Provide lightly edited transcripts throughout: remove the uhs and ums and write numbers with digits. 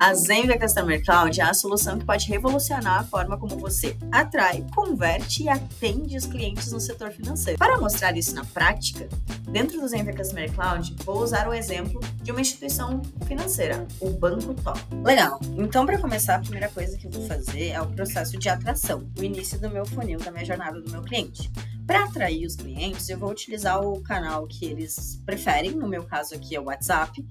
A Zenvia Customer Cloud é a solução que pode revolucionar a forma como você atrai, converte e atende os clientes no setor financeiro. Para mostrar isso na prática, dentro do Zenvia Customer Cloud, vou usar o exemplo de uma instituição financeira, o Banco Top. Legal, então para começar, a primeira coisa que eu vou fazer é o processo de atração, o início do meu funil, da minha jornada do meu cliente. Para atrair os clientes, eu vou utilizar o canal que eles preferem, no meu caso aqui é o WhatsApp,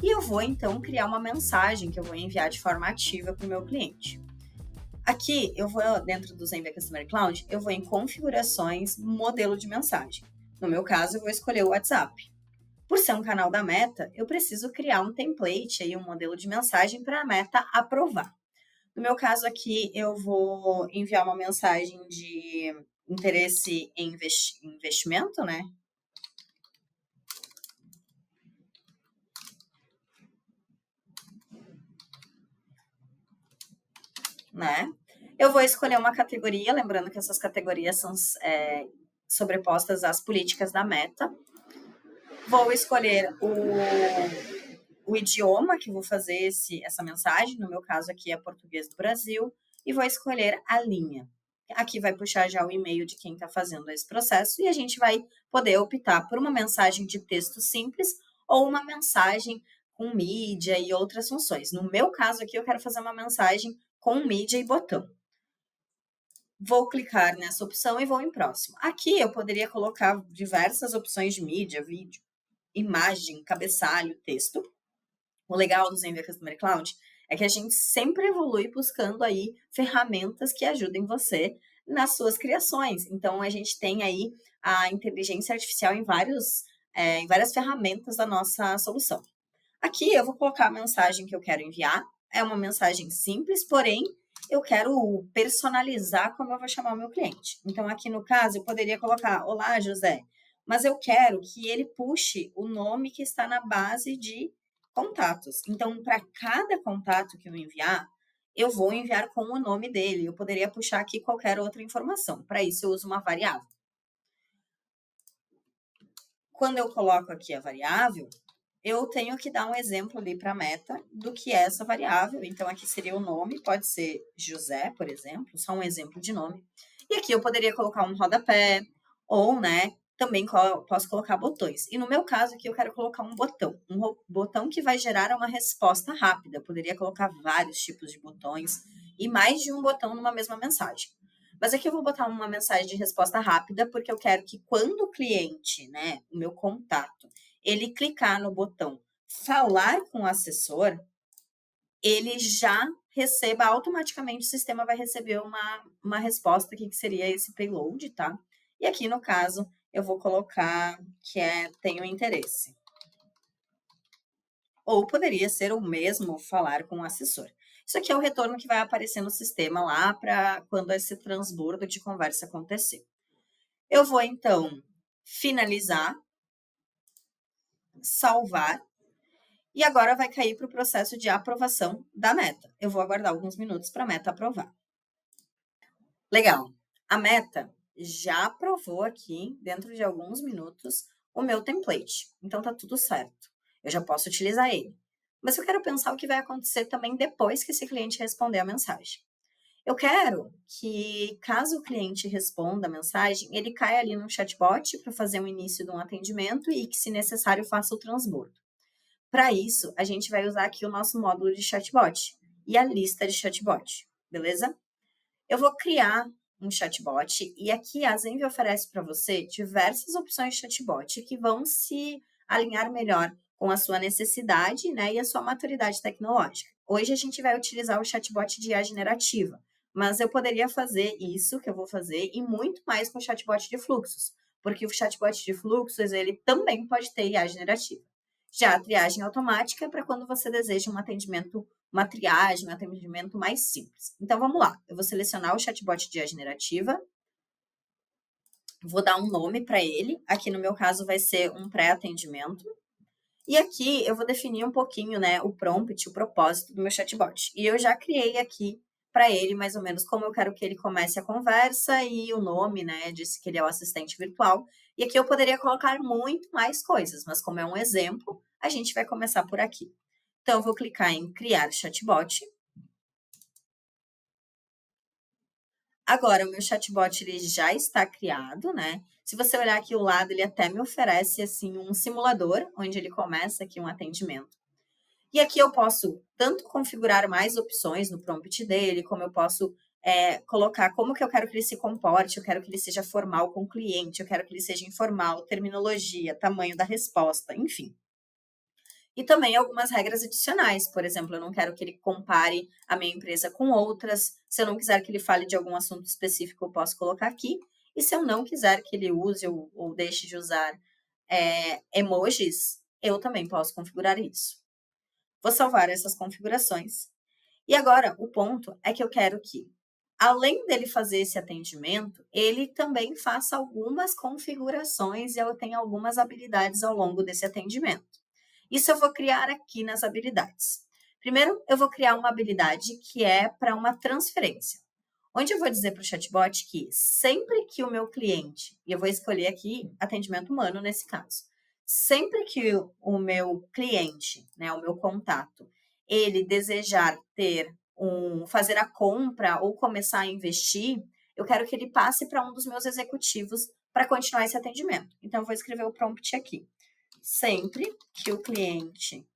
e eu vou então criar uma mensagem que eu vou enviar de forma ativa para o meu cliente. Aqui, eu vou dentro do Zenvia Customer Cloud, eu vou em configurações, modelo de mensagem. No meu caso, eu vou escolher o WhatsApp. Por ser um canal da Meta, eu preciso criar um template, aí, um modelo de mensagem para a Meta aprovar. No meu caso aqui, eu vou enviar uma mensagem de interesse em investimento, né? Eu vou escolher uma categoria, lembrando que essas categorias são sobrepostas às políticas da Meta. Vou escolher o idioma que vou fazer essa mensagem, no meu caso aqui é português do Brasil, e vou escolher a linha. Aqui vai puxar já o e-mail de quem está fazendo esse processo e a gente vai poder optar por uma mensagem de texto simples ou uma mensagem com mídia e outras funções. No meu caso aqui, eu quero fazer uma mensagem com mídia e botão. Vou clicar nessa opção e vou em próximo. Aqui eu poderia colocar diversas opções de mídia, vídeo, imagem, cabeçalho, texto. O legal do Zenvia Customer Cloud é que a gente sempre evolui buscando aí ferramentas que ajudem você nas suas criações. Então, a gente tem aí a inteligência artificial em várias ferramentas da nossa solução. Aqui eu vou colocar a mensagem que eu quero enviar. É uma mensagem simples, porém, eu quero personalizar como eu vou chamar o meu cliente. Então, aqui no caso, eu poderia colocar: Olá, José, mas eu quero que ele puxe o nome que está na base de contatos. Então, para cada contato que eu enviar, eu vou enviar com o nome dele. Eu poderia puxar aqui qualquer outra informação. Para isso, eu uso uma variável. Quando eu coloco aqui a variável, eu tenho que dar um exemplo ali para a Meta do que é essa variável. Então, aqui seria o nome, pode ser José, por exemplo, só um exemplo de nome. E aqui eu poderia colocar um rodapé, ou, também posso colocar botões. E no meu caso aqui, eu quero colocar um botão que vai gerar uma resposta rápida. Eu poderia colocar vários tipos de botões e mais de um botão numa mesma mensagem. Mas aqui eu vou botar uma mensagem de resposta rápida, porque eu quero que quando o cliente, o meu contato, ele clicar no botão falar com o assessor, ele já receba automaticamente, o sistema vai receber uma resposta aqui, que seria esse payload, tá? E aqui, no caso, eu vou colocar que tenho interesse. Ou poderia ser o mesmo falar com o assessor. Isso aqui é o retorno que vai aparecer no sistema lá para quando esse transbordo de conversa acontecer. Eu vou, então, finalizar, salvar, e agora vai cair para o processo de aprovação da Meta. Eu vou aguardar alguns minutos para a Meta aprovar. Legal. A Meta já aprovou aqui, dentro de alguns minutos, o meu template. Então, tá tudo certo. Eu já posso utilizar ele. Mas eu quero pensar o que vai acontecer também depois que esse cliente responder a mensagem. Eu quero que, caso o cliente responda a mensagem, ele caia ali no chatbot para fazer o início de um atendimento e que, se necessário, faça o transbordo. Para isso, a gente vai usar aqui o nosso módulo de chatbot e a lista de chatbot, beleza? Eu vou criar um chatbot e aqui a Zenvia oferece para você diversas opções de chatbot que vão se alinhar melhor com a sua necessidade, e a sua maturidade tecnológica. Hoje a gente vai utilizar o chatbot de IA generativa, mas eu poderia fazer isso que eu vou fazer e muito mais com o chatbot de fluxos, porque o chatbot de fluxos, ele também pode ter IA generativa. Já a triagem automática é para quando você deseja uma triagem, um atendimento mais simples. Então, vamos lá. Eu vou selecionar o chatbot de IA generativa, vou dar um nome para ele. Aqui, no meu caso, vai ser um pré-atendimento. E aqui, eu vou definir um pouquinho, o prompt, o propósito do meu chatbot. E eu já criei aqui para ele, mais ou menos, como eu quero que ele comece a conversa e o nome, disse que ele é o assistente virtual. E aqui eu poderia colocar muito mais coisas, mas como é um exemplo, a gente vai começar por aqui. Então, eu vou clicar em criar chatbot. Agora, o meu chatbot ele já está criado, né? Se você olhar aqui ao lado, ele até me oferece assim um simulador, onde ele começa aqui um atendimento. E aqui eu posso tanto configurar mais opções no prompt dele, como eu posso colocar como que eu quero que ele se comporte, eu quero que ele seja formal com o cliente, eu quero que ele seja informal, terminologia, tamanho da resposta, enfim. E também algumas regras adicionais, por exemplo, eu não quero que ele compare a minha empresa com outras, se eu não quiser que ele fale de algum assunto específico, eu posso colocar aqui, e se eu não quiser que ele use ou deixe de usar emojis, eu também posso configurar isso. Vou salvar essas configurações. E agora, o ponto é que eu quero que, além dele fazer esse atendimento, ele também faça algumas configurações e eu tenho algumas habilidades ao longo desse atendimento. Isso eu vou criar aqui nas habilidades. Primeiro, eu vou criar uma habilidade que é para uma transferência, onde eu vou dizer para o chatbot que sempre que o meu cliente, e eu vou escolher aqui atendimento humano nesse caso, sempre que o meu cliente, né, o meu contato, ele desejar fazer a compra ou começar a investir, eu quero que ele passe para um dos meus executivos para continuar esse atendimento. Então, eu vou escrever o prompt aqui. Sempre que o cliente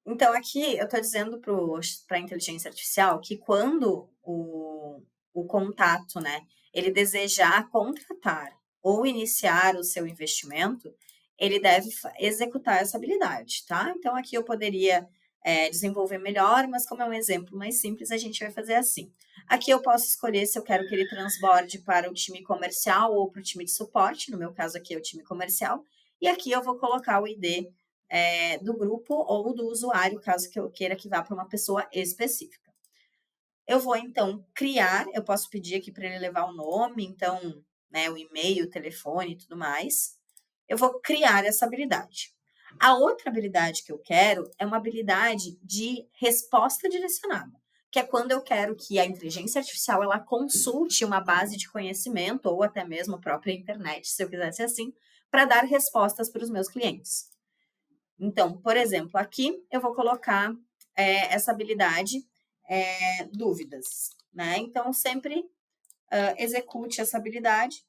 Então, aqui eu estou dizendo para a inteligência artificial que quando o contato, né, ele desejar contratar ou iniciar o seu investimento, ele deve executar essa habilidade, tá? Então, aqui eu poderia desenvolver melhor, mas como é um exemplo mais simples, a gente vai fazer assim. Aqui eu posso escolher se eu quero que ele transborde para o time comercial ou para o time de suporte, no meu caso aqui é o time comercial, e aqui eu vou colocar o ID do grupo ou do usuário, caso que eu queira que vá para uma pessoa específica. Eu vou, então, eu posso pedir aqui para ele levar o nome, então, né, o e-mail, o telefone e tudo mais. Eu vou criar essa habilidade. A outra habilidade que eu quero é uma habilidade de resposta direcionada, que é quando eu quero que a inteligência artificial ela consulte uma base de conhecimento ou até mesmo a própria internet, se eu quisesse assim, para dar respostas para os meus clientes. Então, por exemplo, aqui eu vou colocar essa habilidade dúvidas, né? Então, sempre execute essa habilidade.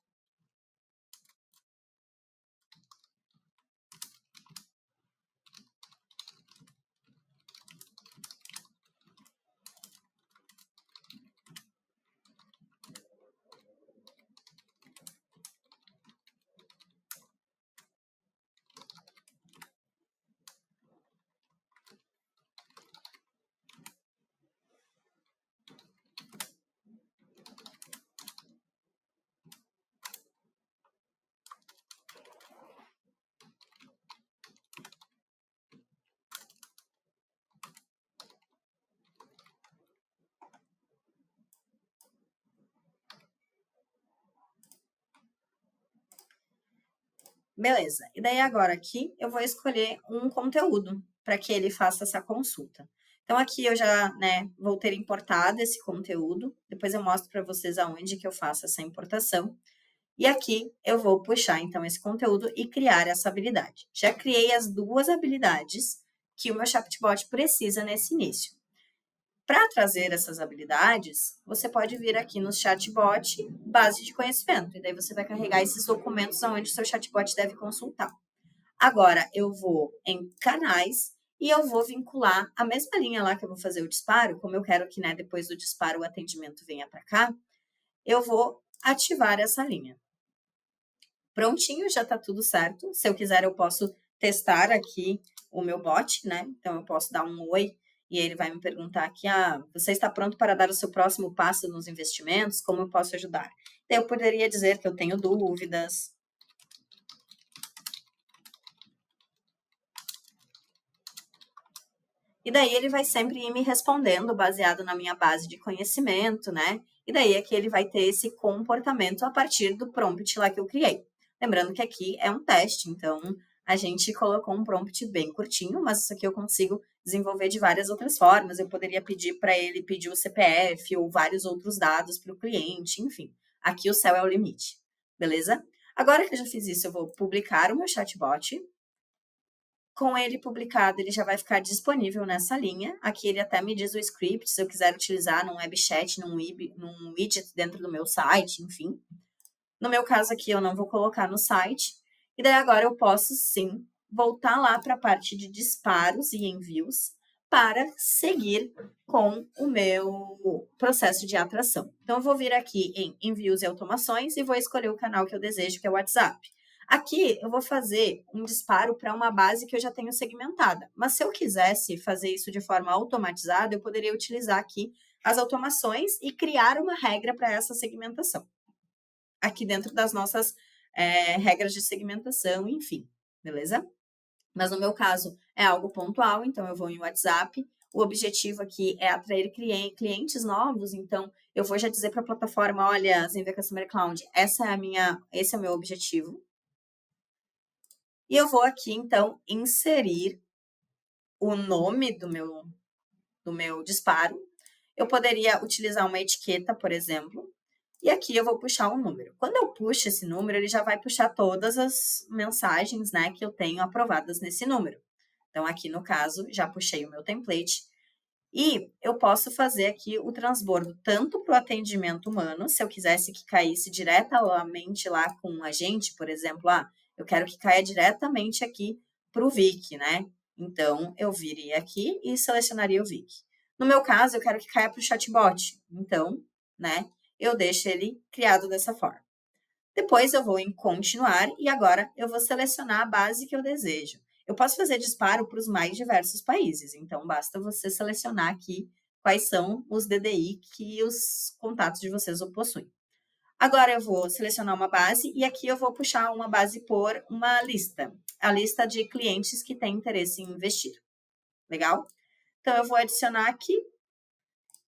Beleza. E daí agora aqui eu vou escolher um conteúdo para que ele faça essa consulta. Então aqui eu já, né, vou ter importado esse conteúdo. Depois eu mostro para vocês aonde que eu faço essa importação. E aqui eu vou puxar então esse conteúdo e criar essa habilidade. Já criei as duas habilidades que o meu chatbot precisa nesse início. Para trazer essas habilidades, você pode vir aqui no chatbot base de conhecimento, e daí você vai carregar esses documentos onde o seu chatbot deve consultar. Agora, eu vou em canais e eu vou vincular a mesma linha lá que eu vou fazer o disparo, como eu quero que, né, depois do disparo o atendimento venha para cá, eu vou ativar essa linha. Prontinho, já está tudo certo. Se eu quiser, eu posso testar aqui o meu bot, né? Então, eu posso dar um oi e ele vai me perguntar aqui, você está pronto para dar o seu próximo passo nos investimentos? Como eu posso ajudar? Eu poderia dizer que eu tenho dúvidas. E daí ele vai sempre ir me respondendo baseado na minha base de conhecimento, né? E daí é que ele vai ter esse comportamento a partir do prompt lá que eu criei. Lembrando que aqui é um teste, então a gente colocou um prompt bem curtinho, mas isso aqui eu consigo desenvolver de várias outras formas. Eu poderia pedir para ele pedir o CPF ou vários outros dados para o cliente, enfim. Aqui o céu é o limite, beleza? Agora que eu já fiz isso, eu vou publicar o meu chatbot. Com ele publicado, ele já vai ficar disponível nessa linha. Aqui ele até me diz o script, se eu quiser utilizar num web chat, num widget dentro do meu site, enfim. No meu caso aqui, eu não vou colocar no site. E daí agora eu posso, sim, voltar lá para a parte de disparos e envios para seguir com o meu processo de atração. Então, eu vou vir aqui em envios e automações e vou escolher o canal que eu desejo, que é o WhatsApp. Aqui eu vou fazer um disparo para uma base que eu já tenho segmentada. Mas se eu quisesse fazer isso de forma automatizada, eu poderia utilizar aqui as automações e criar uma regra para essa segmentação. Aqui dentro das nossas regras de segmentação, enfim, beleza? Mas no meu caso é algo pontual, então eu vou em WhatsApp. O objetivo aqui é atrair clientes novos, então eu vou já dizer para a plataforma, olha, Zenvia Customer Cloud, esse é o meu objetivo. E eu vou aqui, então, inserir o nome do meu disparo. Eu poderia utilizar uma etiqueta, por exemplo, e aqui eu vou puxar um número. Quando eu puxo esse número, ele já vai puxar todas as mensagens, né, que eu tenho aprovadas nesse número. Então, aqui no caso, já puxei o meu template. E eu posso fazer aqui o transbordo tanto para o atendimento humano, se eu quisesse que caísse diretamente lá com um agente, por exemplo, eu quero que caia diretamente aqui para o Vic, né? Então, eu viria aqui e selecionaria o Vic. No meu caso, eu quero que caia para o chatbot. Então, né, eu deixo ele criado dessa forma. Depois eu vou em continuar e agora eu vou selecionar a base que eu desejo. Eu posso fazer disparo para os mais diversos países, então basta você selecionar aqui quais são os DDI que os contatos de vocês o possuem. Agora eu vou selecionar uma base e aqui eu vou puxar uma base por uma lista, a lista de clientes que têm interesse em investir. Legal? Então eu vou adicionar aqui,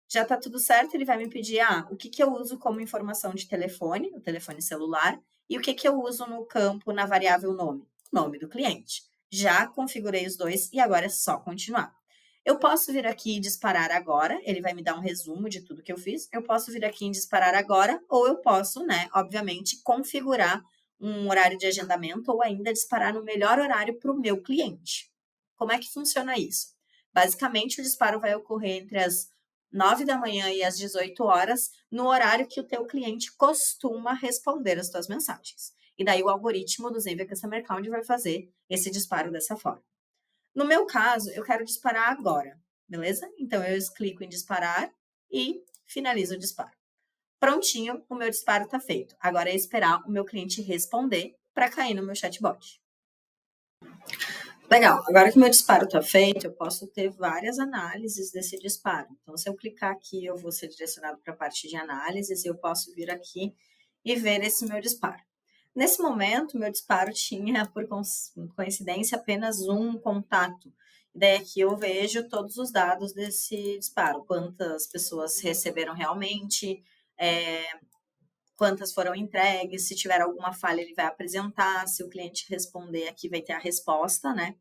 já está tudo certo, ele vai me pedir o que eu uso como informação de telefone, o telefone celular, e o que eu uso no campo na variável nome, nome do cliente. Já configurei os dois e agora é só continuar. Eu posso vir aqui e disparar agora, ele vai me dar um resumo de tudo que eu fiz. Eu posso vir aqui em disparar agora, ou eu posso, né, obviamente, configurar um horário de agendamento ou ainda disparar no melhor horário para o meu cliente. Como é que funciona isso? Basicamente, o disparo vai ocorrer entre as 9 da manhã e às 18 horas, no horário que o teu cliente costuma responder as tuas mensagens. E daí o algoritmo do Zenvia Customer Cloud vai fazer esse disparo dessa forma. No meu caso, eu quero disparar agora, beleza? Então, eu clico em disparar e finalizo o disparo. Prontinho, o meu disparo está feito. Agora é esperar o meu cliente responder para cair no meu chatbot. Legal, agora que o meu disparo está feito, eu posso ter várias análises desse disparo. Então, se eu clicar aqui, eu vou ser direcionado para a parte de análises e eu posso vir aqui e ver esse meu disparo. Nesse momento, meu disparo tinha, por coincidência, apenas um contato. E daí aqui eu vejo todos os dados desse disparo, quantas pessoas receberam realmente, quantas foram entregues, se tiver alguma falha ele vai apresentar, se o cliente responder aqui vai ter a resposta, né?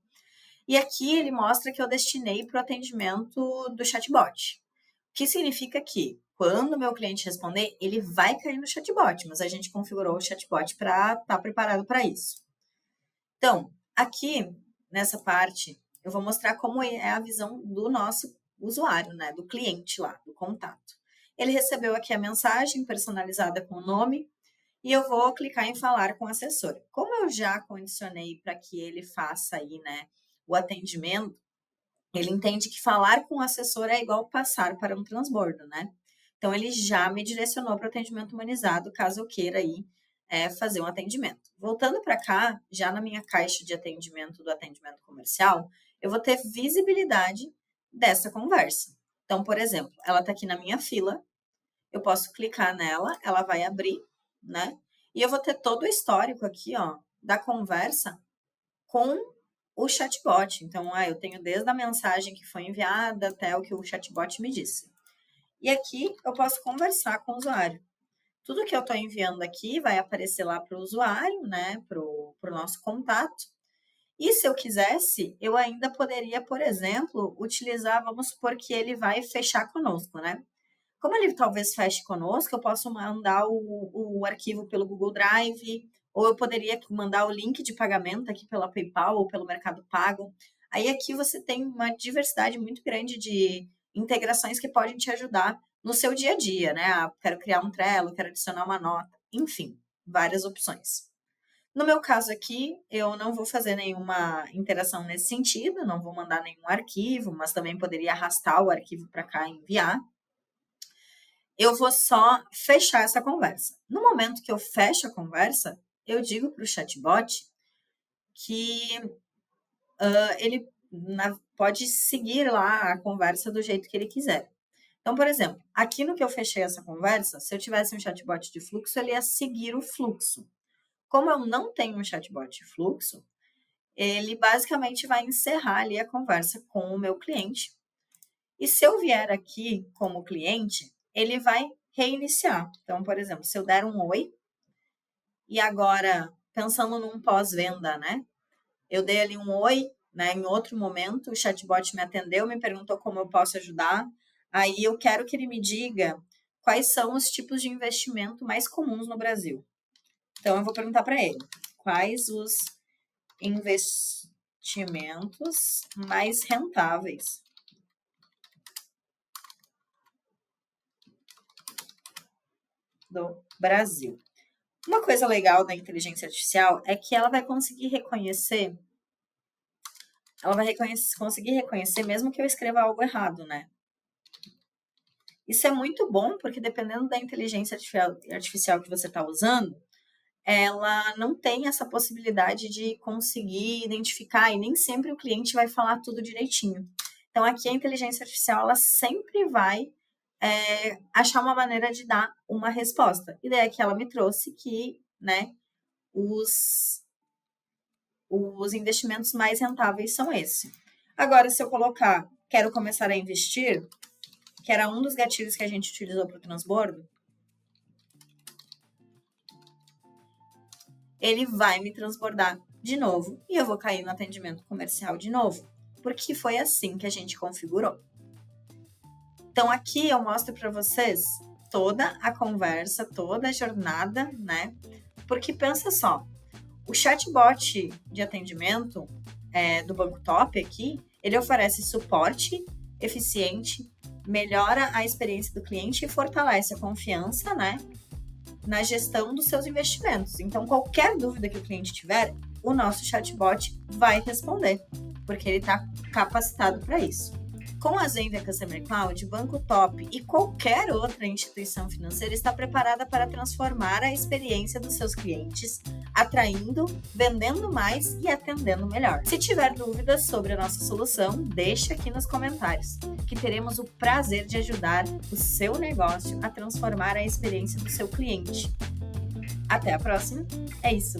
E aqui ele mostra que eu destinei para o atendimento do chatbot. O que significa que, quando o meu cliente responder, ele vai cair no chatbot, mas a gente configurou o chatbot para estar preparado para isso. Então, aqui, nessa parte, eu vou mostrar como é a visão do nosso usuário, né? Do cliente lá, do contato. Ele recebeu aqui a mensagem personalizada com o nome, e eu vou clicar em falar com o assessor. Como eu já condicionei para que ele faça aí, né, o atendimento, ele entende que falar com o assessor é igual passar para um transbordo, né? Então, ele já me direcionou para o atendimento humanizado, caso eu queira aí fazer um atendimento. Voltando para cá, já na minha caixa de atendimento do atendimento comercial, eu vou ter visibilidade dessa conversa. Então, por exemplo, ela está aqui na minha fila, eu posso clicar nela, ela vai abrir né? E eu vou ter todo o histórico aqui, ó, da conversa com o chatbot. Então, eu tenho desde a mensagem que foi enviada até o que o chatbot me disse. E aqui eu posso conversar com o usuário. Tudo que eu estou enviando aqui vai aparecer lá para o usuário, né, para o nosso contato. E se eu quisesse, eu ainda poderia, por exemplo, utilizar, vamos supor que ele vai fechar conosco, né? Como ele talvez feche conosco, eu posso mandar o arquivo pelo Google Drive, ou eu poderia mandar o link de pagamento aqui pela PayPal ou pelo Mercado Pago. Aí aqui você tem uma diversidade muito grande de integrações que podem te ajudar no seu dia a dia, né? Quero criar um Trello, quero adicionar uma nota, enfim, várias opções. No meu caso aqui, eu não vou fazer nenhuma interação nesse sentido, não vou mandar nenhum arquivo, mas também poderia arrastar o arquivo para cá e enviar. Eu vou só fechar essa conversa. No momento que eu fecho a conversa, eu digo para o chatbot que ele pode seguir lá a conversa do jeito que ele quiser. Então, por exemplo, aqui no que eu fechei essa conversa, se eu tivesse um chatbot de fluxo, ele ia seguir o fluxo. Como eu não tenho um chatbot de fluxo, ele basicamente vai encerrar ali a conversa com o meu cliente. E se eu vier aqui como cliente, ele vai reiniciar. Então, por exemplo, se eu der um oi, e agora, pensando num pós-venda, né? Eu dei ali um oi, né? Em outro momento, o chatbot me atendeu, me perguntou como eu posso ajudar. Aí eu quero que ele me diga quais são os tipos de investimento mais comuns no Brasil. Então, eu vou perguntar para ele, quais os investimentos mais rentáveis do Brasil. Uma coisa legal da inteligência artificial é que ela vai conseguir reconhecer, conseguir reconhecer mesmo que eu escreva algo errado, né? Isso é muito bom, porque dependendo da inteligência artificial que você está usando, ela não tem essa possibilidade de conseguir identificar, e nem sempre o cliente vai falar tudo direitinho. Então, aqui a inteligência artificial, ela sempre vai achar uma maneira de dar uma resposta. E daí aqui ela me trouxe que, né, os investimentos mais rentáveis são esses. Agora, se eu colocar, quero começar a investir, que era um dos gatilhos que a gente utilizou para o transbordo, ele vai me transbordar de novo e eu vou cair no atendimento comercial de novo, porque foi assim que a gente configurou. Então, aqui eu mostro para vocês toda a conversa, toda a jornada, né? Porque pensa só, o chatbot de atendimento do Banco Top aqui, ele oferece suporte eficiente, melhora a experiência do cliente e fortalece a confiança, né, na gestão dos seus investimentos. Então, qualquer dúvida que o cliente tiver, o nosso chatbot vai responder, porque ele está capacitado para isso. Com a Zenvia Customer Cloud, o Banco Top e qualquer outra instituição financeira está preparada para transformar a experiência dos seus clientes, atraindo, vendendo mais e atendendo melhor. Se tiver dúvidas sobre a nossa solução, deixe aqui nos comentários, que teremos o prazer de ajudar o seu negócio a transformar a experiência do seu cliente. Até a próxima, é isso!